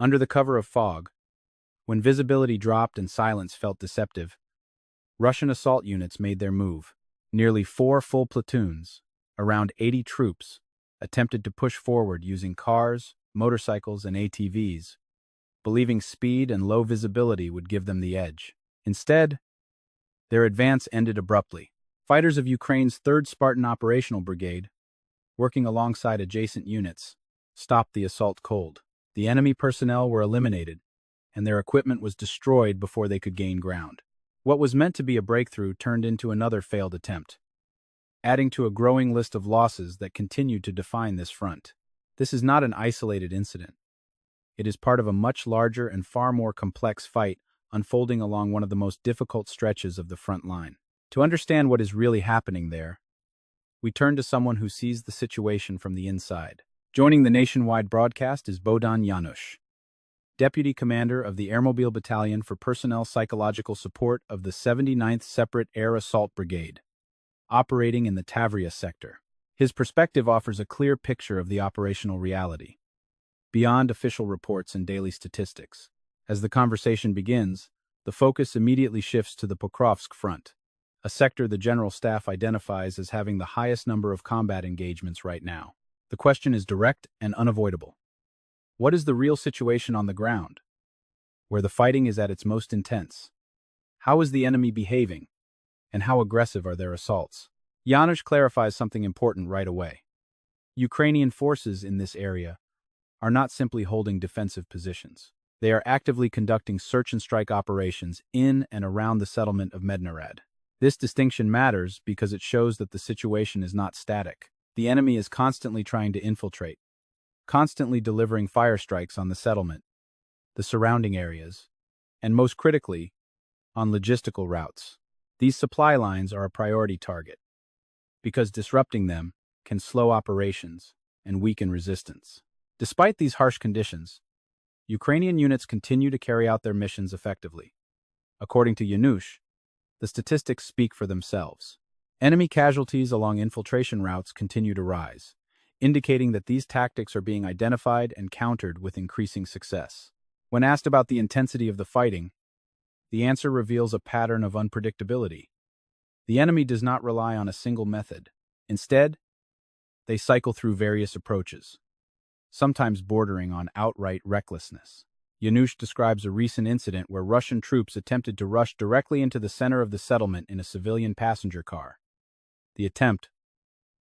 Under the cover of fog, when visibility dropped and silence felt deceptive, Russian assault units made their move. Nearly 4 full platoons, around 80 troops, attempted to push forward using cars, motorcycles, and ATVs, believing speed and low visibility would give them the edge. Instead, their advance ended abruptly. Fighters of Ukraine's 3rd Spartan Operational Brigade, working alongside adjacent units, stopped the assault cold. The enemy personnel were eliminated, and their equipment was destroyed before they could gain ground. What was meant to be a breakthrough turned into another failed attempt, adding to a growing list of losses that continued to define this front. This is not an isolated incident. It is part of a much larger and far more complex fight unfolding along one of the most difficult stretches of the front line. To understand what is really happening there, we turn to someone who sees the situation from the inside. Joining the nationwide broadcast is Bogdan Janusz, Deputy Commander of the Airmobile Battalion for Personnel Psychological Support of the 79th Separate Air Assault Brigade, operating in the Tavria sector. His perspective offers a clear picture of the operational reality, beyond official reports and daily statistics. As the conversation begins, the focus immediately shifts to the Pokrovsk front, a sector the General Staff identifies as having the highest number of combat engagements right now. The question is direct and unavoidable. What is the real situation on the ground, where the fighting is at its most intense? How is the enemy behaving, and how aggressive are their assaults? Janusz clarifies something important right away. Ukrainian forces in this area are not simply holding defensive positions. They are actively conducting search-and-strike operations in and around the settlement of Mednerad. This distinction matters because it shows that the situation is not static. The enemy is constantly trying to infiltrate, constantly delivering fire strikes on the settlement, the surrounding areas, and most critically, on logistical routes. These supply lines are a priority target, because disrupting them can slow operations and weaken resistance. Despite these harsh conditions, Ukrainian units continue to carry out their missions effectively. According to Janusz, the statistics speak for themselves. Enemy casualties along infiltration routes continue to rise, indicating that these tactics are being identified and countered with increasing success. When asked about the intensity of the fighting, the answer reveals a pattern of unpredictability. The enemy does not rely on a single method. Instead, they cycle through various approaches, sometimes bordering on outright recklessness. Janusz describes a recent incident where Russian troops attempted to rush directly into the center of the settlement in a civilian passenger car. The attempt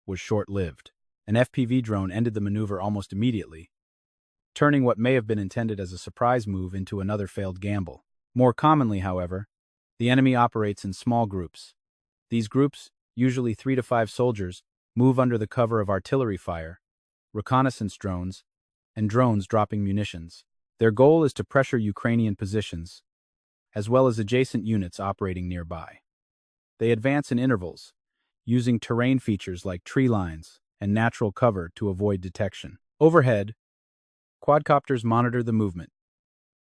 was short-lived. An FPV drone ended the maneuver almost immediately, turning what may have been intended as a surprise move into another failed gamble. More commonly, however, the enemy operates in small groups. These groups, usually 3 to 5 soldiers, move under the cover of artillery fire, reconnaissance drones, and drones dropping munitions. Their goal is to pressure Ukrainian positions, as well as adjacent units operating nearby. They advance in intervals, using terrain features like tree lines and natural cover to avoid detection. Overhead, quadcopters monitor the movement,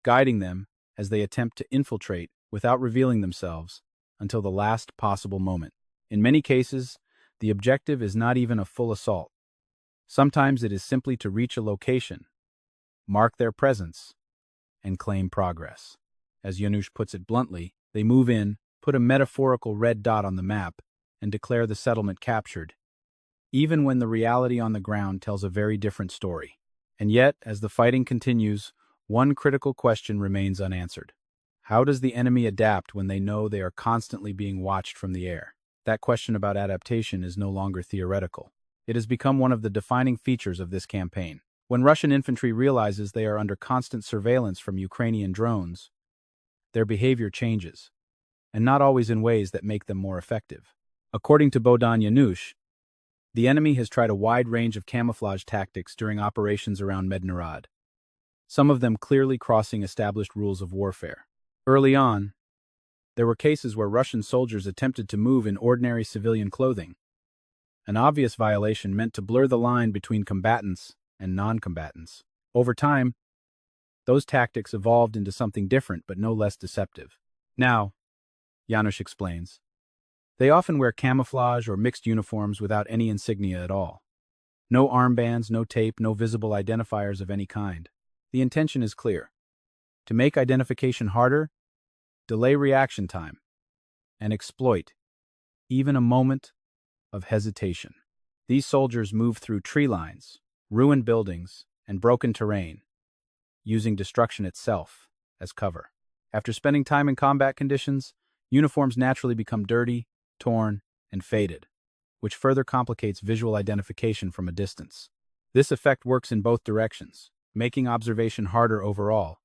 guiding them as they attempt to infiltrate without revealing themselves until the last possible moment. In many cases, the objective is not even a full assault. Sometimes it is simply to reach a location, mark their presence, and claim progress. As Janusz puts it bluntly, they move in, put a metaphorical red dot on the map, and declare the settlement captured, even when the reality on the ground tells a very different story. And yet, as the fighting continues, one critical question remains unanswered. How does the enemy adapt when they know they are constantly being watched from the air? That question about adaptation is no longer theoretical. It has become one of the defining features of this campaign. When Russian infantry realizes they are under constant surveillance from Ukrainian drones, their behavior changes, and not always in ways that make them more effective. According to Bogdan Janusz, the enemy has tried a wide range of camouflage tactics during operations around Mednerad, some of them clearly crossing established rules of warfare. Early on, there were cases where Russian soldiers attempted to move in ordinary civilian clothing, an obvious violation meant to blur the line between combatants and non-combatants. Over time, those tactics evolved into something different but no less deceptive. Now, Janusz explains, they often wear camouflage or mixed uniforms without any insignia at all. No armbands, no tape, no visible identifiers of any kind. The intention is clear: to make identification harder, delay reaction time, and exploit even a moment of hesitation. These soldiers move through tree lines, ruined buildings, and broken terrain, using destruction itself as cover. After spending time in combat conditions, uniforms naturally become dirty, torn, and faded, which further complicates visual identification from a distance. This effect works in both directions, making observation harder overall,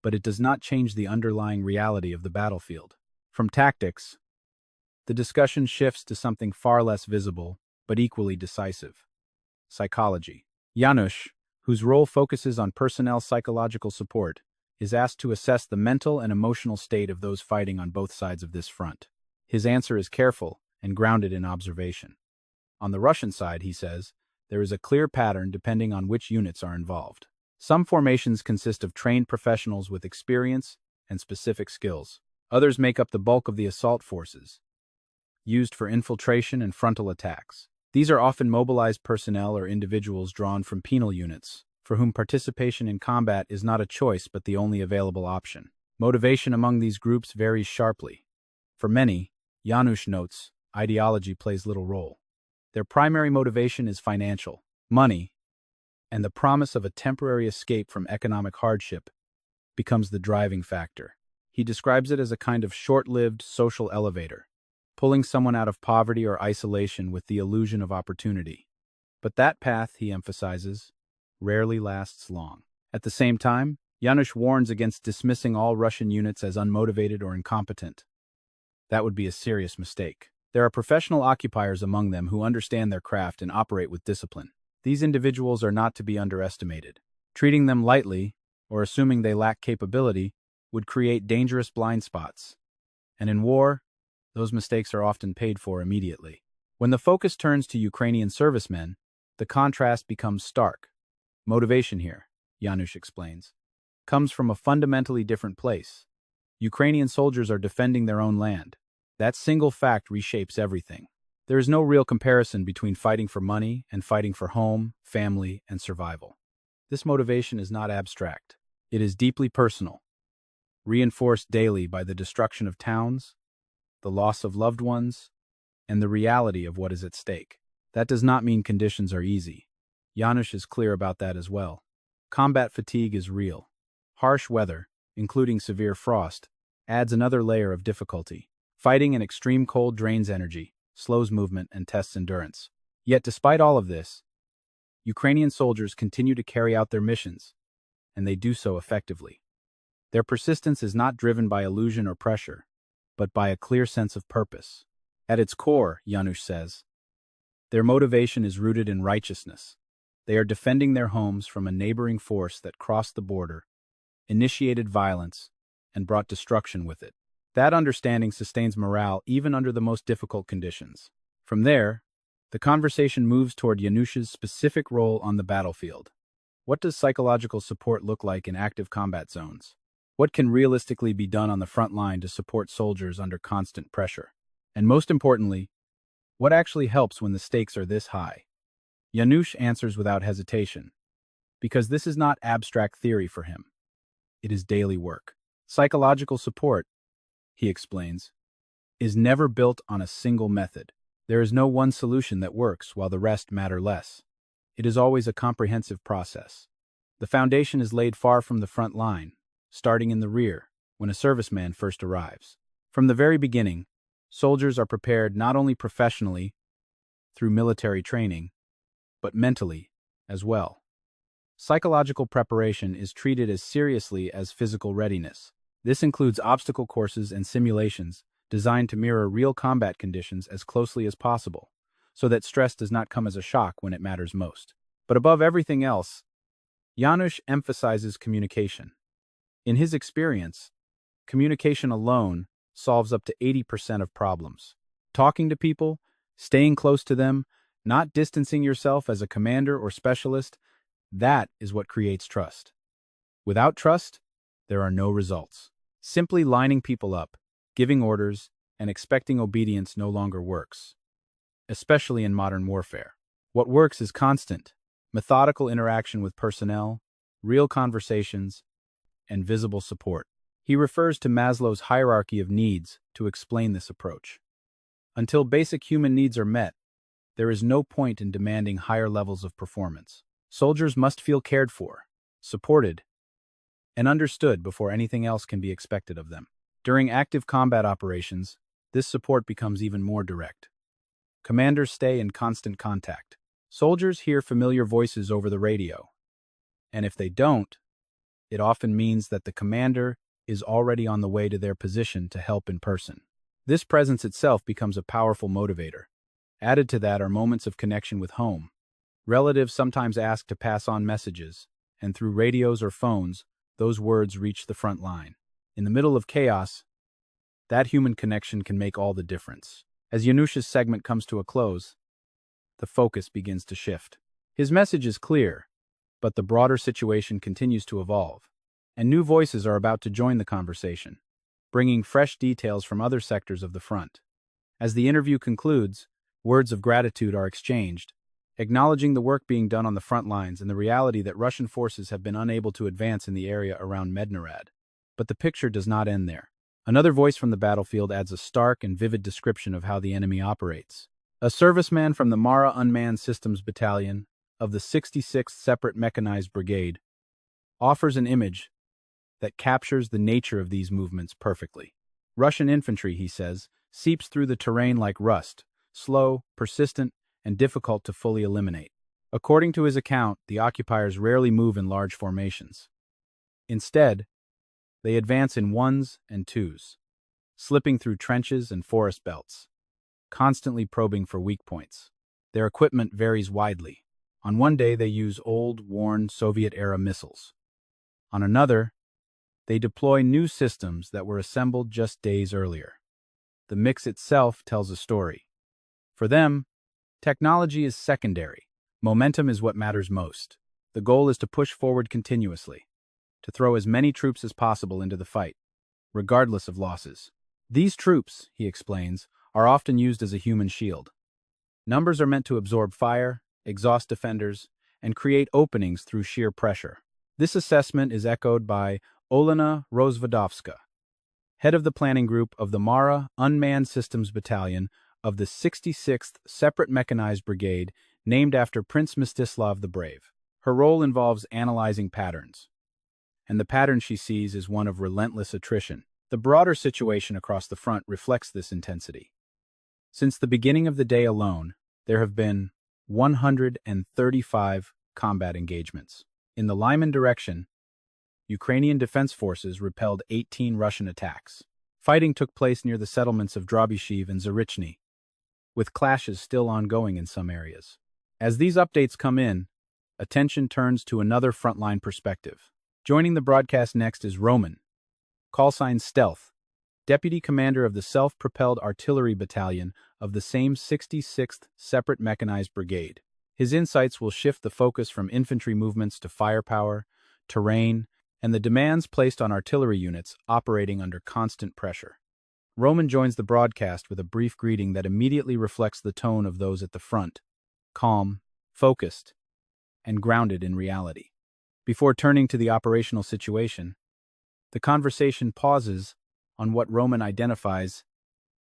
but it does not change the underlying reality of the battlefield. From tactics, the discussion shifts to something far less visible, but equally decisive: psychology. Janusz, whose role focuses on personnel psychological support, is asked to assess the mental and emotional state of those fighting on both sides of this front. His answer is careful and grounded in observation. On the Russian side, he says, there is a clear pattern depending on which units are involved. Some formations consist of trained professionals with experience and specific skills. Others make up the bulk of the assault forces, used for infiltration and frontal attacks. These are often mobilized personnel or individuals drawn from penal units, for whom participation in combat is not a choice but the only available option. Motivation among these groups varies sharply. For many, Janusz notes, ideology plays little role. Their primary motivation is financial. Money, and the promise of a temporary escape from economic hardship, becomes the driving factor. He describes it as a kind of short-lived social elevator, pulling someone out of poverty or isolation with the illusion of opportunity. But that path, he emphasizes, rarely lasts long. At the same time, Janusz warns against dismissing all Russian units as unmotivated or incompetent. That would be a serious mistake. There are professional occupiers among them who understand their craft and operate with discipline. These individuals are not to be underestimated. Treating them lightly, or assuming they lack capability, would create dangerous blind spots. And in war, those mistakes are often paid for immediately. When the focus turns to Ukrainian servicemen, the contrast becomes stark. Motivation here, Janusz explains, comes from a fundamentally different place. Ukrainian soldiers are defending their own land. That single fact reshapes everything. There is no real comparison between fighting for money and fighting for home, family, and survival. This motivation is not abstract. It is deeply personal, reinforced daily by the destruction of towns, the loss of loved ones, and the reality of what is at stake. That does not mean conditions are easy. Janusz is clear about that as well. Combat fatigue is real. Harsh weather, including severe frost, adds another layer of difficulty. Fighting in extreme cold drains energy, slows movement, and tests endurance. Yet despite all of this, Ukrainian soldiers continue to carry out their missions, and they do so effectively. Their persistence is not driven by illusion or pressure, but by a clear sense of purpose. At its core, Janusz says, their motivation is rooted in righteousness. They are defending their homes from a neighboring force that crossed the border, initiated violence, and brought destruction with it. That understanding sustains morale even under the most difficult conditions. From there, the conversation moves toward Janusz's specific role on the battlefield. What does psychological support look like in active combat zones? What can realistically be done on the front line to support soldiers under constant pressure? And most importantly, what actually helps when the stakes are this high? Janusz answers without hesitation, because this is not abstract theory for him. It is daily work. Psychological support, he explains, is never built on a single method. There is no one solution that works while the rest matter less. It is always a comprehensive process. The foundation is laid far from the front line, starting in the rear, when a serviceman first arrives. From the very beginning, soldiers are prepared not only professionally, through military training, but mentally as well. Psychological preparation is treated as seriously as physical readiness. This includes obstacle courses and simulations designed to mirror real combat conditions as closely as possible, so that stress does not come as a shock when it matters most. But above everything else, Janusz emphasizes communication. In his experience, communication alone solves up to 80% of problems. Talking to people, staying close to them, not distancing yourself as a commander or specialist, that is what creates trust. Without trust, there are no results. Simply lining people up, giving orders, and expecting obedience no longer works, especially in modern warfare. What works is constant, methodical interaction with personnel, real conversations, and visible support. He refers to Maslow's hierarchy of needs to explain this approach. Until basic human needs are met, there is no point in demanding higher levels of performance. Soldiers must feel cared for, supported, and understood before anything else can be expected of them. During active combat operations, this support becomes even more direct. Commanders stay in constant contact. Soldiers hear familiar voices over the radio, and if they don't, it often means that the commander is already on the way to their position to help in person. This presence itself becomes a powerful motivator. Added to that are moments of connection with home. Relatives sometimes ask to pass on messages, and through radios or phones, those words reach the front line. In the middle of chaos, that human connection can make all the difference. As Yanush's segment comes to a close, the focus begins to shift. His message is clear, but the broader situation continues to evolve, and new voices are about to join the conversation, bringing fresh details from other sectors of the front. As the interview concludes, words of gratitude are exchanged, acknowledging the work being done on the front lines and the reality that Russian forces have been unable to advance in the area around Mednerad. But the picture does not end there. Another voice from the battlefield adds a stark and vivid description of how the enemy operates. A serviceman from the Mara Unmanned Systems Battalion of the 66th Separate Mechanized Brigade offers an image that captures the nature of these movements perfectly. Russian infantry, he says, seeps through the terrain like rust, slow, persistent, and difficult to fully eliminate. According to his account, the occupiers rarely move in large formations. Instead, they advance in ones and twos, slipping through trenches and forest belts, constantly probing for weak points. Their equipment varies widely. On one day, they use old, worn Soviet-era missiles. On another, they deploy new systems that were assembled just days earlier. The mix itself tells a story. For them, technology is secondary. Momentum is what matters most. The goal is to push forward continuously, to throw as many troops as possible into the fight, regardless of losses. These troops, he explains, are often used as a human shield. Numbers are meant to absorb fire, exhaust defenders, and create openings through sheer pressure. This assessment is echoed by Olena Rozvadovska, head of the planning group of the Mara Unmanned Systems Battalion of the 66th Separate Mechanized Brigade, named after Prince Mstislav the Brave. Her role involves analyzing patterns, and the pattern she sees is one of relentless attrition. The broader situation across the front reflects this intensity. Since the beginning of the day alone, there have been 135 combat engagements. In the Lyman direction, Ukrainian defense forces repelled 18 Russian attacks. Fighting took place near the settlements of Drobyshiv and Zarychny, with clashes still ongoing in some areas. As these updates come in, attention turns to another frontline perspective. Joining the broadcast next is Roman, callsign Stealth, deputy commander of the Self-Propelled Artillery Battalion of the same 66th Separate Mechanized Brigade. His insights will shift the focus from infantry movements to firepower, terrain, and the demands placed on artillery units operating under constant pressure. Roman joins the broadcast with a brief greeting that immediately reflects the tone of those at the front, calm, focused, and grounded in reality. Before turning to the operational situation, the conversation pauses on what Roman identifies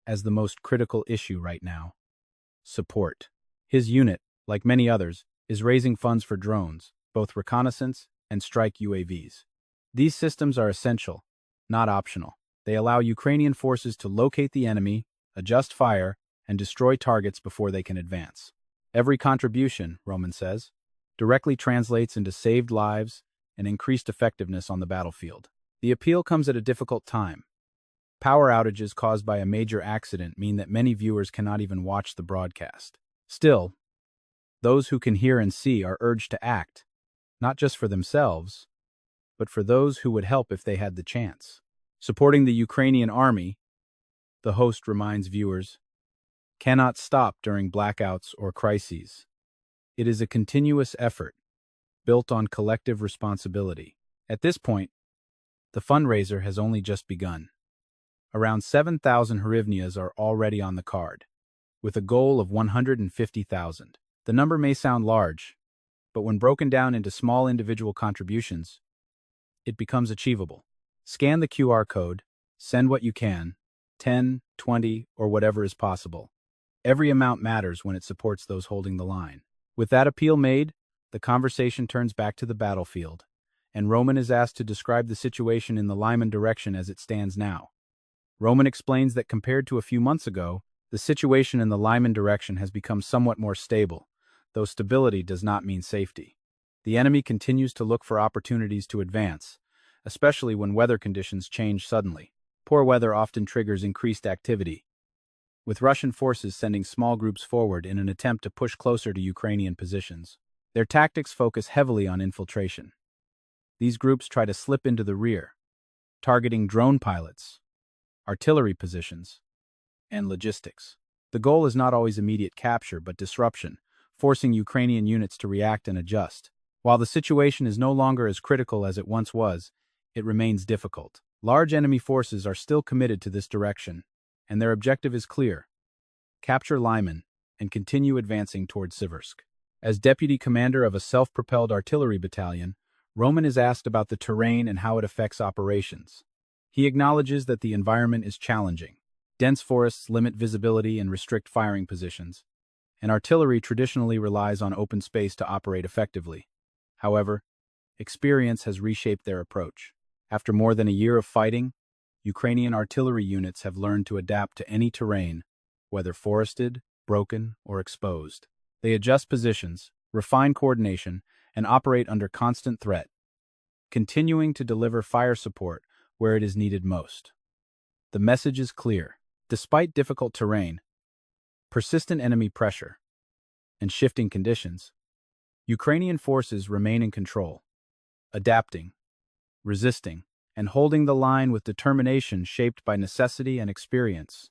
as the most critical issue right now: support. His unit, like many others, is raising funds for drones, both reconnaissance and strike UAVs. These systems are essential, not optional. They allow Ukrainian forces to locate the enemy, adjust fire, and destroy targets before they can advance. Every contribution, Roman says, directly translates into saved lives and increased effectiveness on the battlefield. The appeal comes at a difficult time. Power outages caused by a major accident mean that many viewers cannot even watch the broadcast. Still, those who can hear and see are urged to act, not just for themselves, but for those who would help if they had the chance. Supporting the Ukrainian army, the host reminds viewers, cannot stop during blackouts or crises. It is a continuous effort, built on collective responsibility. At this point, the fundraiser has only just begun. Around 7,000 hryvnias are already on the card, with a goal of 150,000. The number may sound large, but when broken down into small individual contributions, it becomes achievable. Scan the QR code, send what you can, 10, 20, or whatever is possible. Every amount matters when it supports those holding the line. With that appeal made, the conversation turns back to the battlefield, and Roman is asked to describe the situation in the Lyman direction as it stands now. Roman explains that compared to a few months ago, the situation in the Lyman direction has become somewhat more stable, though stability does not mean safety. The enemy continues to look for opportunities to advance, especially when weather conditions change suddenly. Poor weather often triggers increased activity, with Russian forces sending small groups forward in an attempt to push closer to Ukrainian positions. Their tactics focus heavily on infiltration. These groups try to slip into the rear, targeting drone pilots, artillery positions, and logistics. The goal is not always immediate capture, but disruption, forcing Ukrainian units to react and adjust. While the situation is no longer as critical as it once was, it remains difficult. Large enemy forces are still committed to this direction, and their objective is clear: capture Lyman and continue advancing toward Siversk. As deputy commander of a self-propelled artillery battalion, Roman is asked about the terrain and how it affects operations. He acknowledges that the environment is challenging. Dense forests limit visibility and restrict firing positions, and artillery traditionally relies on open space to operate effectively. However, experience has reshaped their approach. After more than a year of fighting, Ukrainian artillery units have learned to adapt to any terrain, whether forested, broken, or exposed. They adjust positions, refine coordination, and operate under constant threat, continuing to deliver fire support where it is needed most. The message is clear. Despite difficult terrain, persistent enemy pressure, and shifting conditions, Ukrainian forces remain in control, adapting, resisting, and holding the line with determination shaped by necessity and experience.